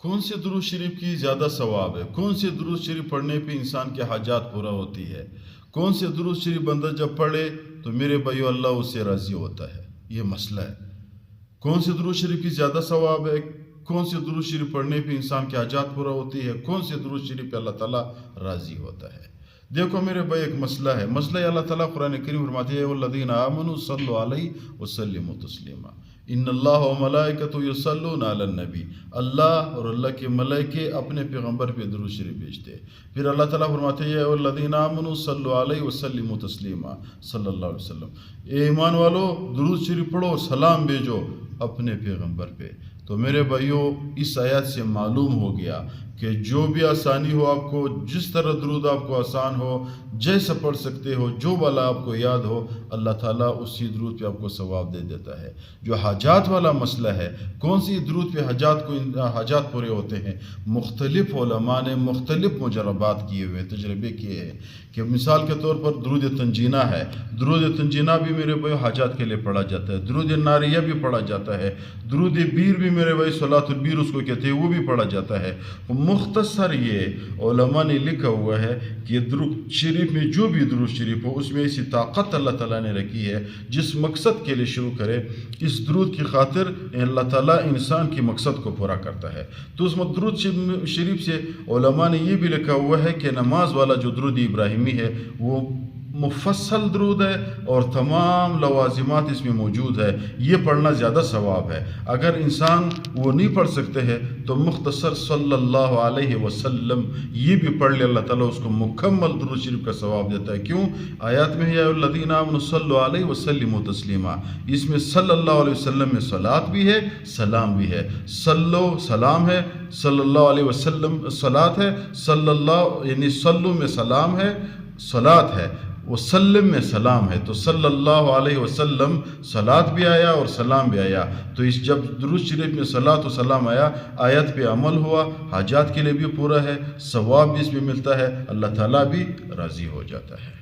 کون سے درود شریف کی زیادہ ثواب ہے؟ کون سے درود شریف پڑھنے پہ انسان کے حاجات پورا ہوتی ہے؟ کون سے درود شریف بندہ جب پڑھے تو میرے بھائیو اللہ اس سے راضی ہوتا ہے؟ یہ مسئلہ ہے۔ کون سے درود شریف کی زیادہ ثواب ہے؟ کون سے درود شریف پڑھنے پہ انسان کے حاجات پورا ہوتی ہے؟ کون سے درود شریف پہ اللہ تعالیٰ راضی ہوتا ہے؟ دیکھو میرے بھائی، ایک مسئلہ ہے۔ مسئلہ ہے اللہ تعالیٰ قرآن کریم فرماتے ہیں والذین آمنوا صلوا علیہ وسلموا تسلیما، ان اللہ و ملائکۃ یصلون علی النبی، اللہ اور اللہ کے ملائکے اپنے پیغمبر پہ درود شریف بھیجتے۔ پھر اللہ تعالیٰ فرماتے ہیں والذین آمنوا صلوا علیہ وسلموا تسلیما، صلی اللہ علیہ وسلم، اے ایمان والو درود شریف پڑھو، سلام بھیجو اپنے پیغمبر پہ۔ تو میرے بھائیوں، اس آیات سے معلوم ہو گیا کہ جو بھی آسانی ہو آپ کو، جس طرح درود آپ کو آسان ہو، جیسا پڑھ سکتے ہو، جو والا آپ کو یاد ہو، اللہ تعالیٰ اسی درود پہ آپ کو ثواب دے دیتا ہے۔ جو حاجات والا مسئلہ ہے، کون سی درود پہ حاجات پورے ہوتے ہیں، مختلف علماء نے مختلف مجربات کیے ہوئے، تجربے کیے ہیں کہ مثال کے طور پر درود تنجینہ ہے۔ درود تنجینہ بھی میرے بھائی حاجات کے لیے پڑھا جاتا ہے، درود ناریہ بھی پڑھا جاتا ہے، درود بیر بھی میرے بھائی صلاۃ البیر اس کو کہتے ہیں، وہ بھی پڑھا جاتا ہے۔ مختصر یہ علماء نے لکھا ہوا ہے کہ درود شریف میں جو بھی درود شریف ہو، اس میں ایسی طاقت اللہ تعالیٰ نے رکھی ہے، جس مقصد کے لیے شروع کرے اس درود کی خاطر اللہ تعالیٰ انسان کی مقصد کو پورا کرتا ہے۔ تو اس درود شریف سے علماء نے یہ بھی لکھا ہوا ہے کہ نماز والا جو درود ابراہیمی ہے وہ مفصل درود ہے اور تمام لوازمات اس میں موجود ہے، یہ پڑھنا زیادہ ثواب ہے۔ اگر انسان وہ نہیں پڑھ سکتے ہیں تو مختصر صلی اللہ علیہ وسلم یہ بھی پڑھ لے، اللہ تعالیٰ اس کو مکمل درود شریف کا ثواب دیتا ہے۔ کیوں؟ آیات میں یا الذین آمنوا صلوا علیہ وسلموا تسلیما، اس میں صلی اللہ علیہ وسلم میں صلاۃ بھی ہے، سلام بھی ہے۔ صلو سلام ہے، صلی اللہ علیہ وسلم صلاۃ ہے، صلی اللہ یعنی صلو میں سلام ہے، صلاۃ ہے، وسلم میں سلام ہے، تو صلی اللہ علیہ وسلم صلاۃ بھی آیا اور سلام بھی آیا۔ تو اس جب درود شریف میں صلاۃ و سلام آیا، آیت پہ عمل ہوا، حاجات کے لیے بھی پورا ہے، ثواب بھی اس میں ملتا ہے، اللہ تعالیٰ بھی راضی ہو جاتا ہے۔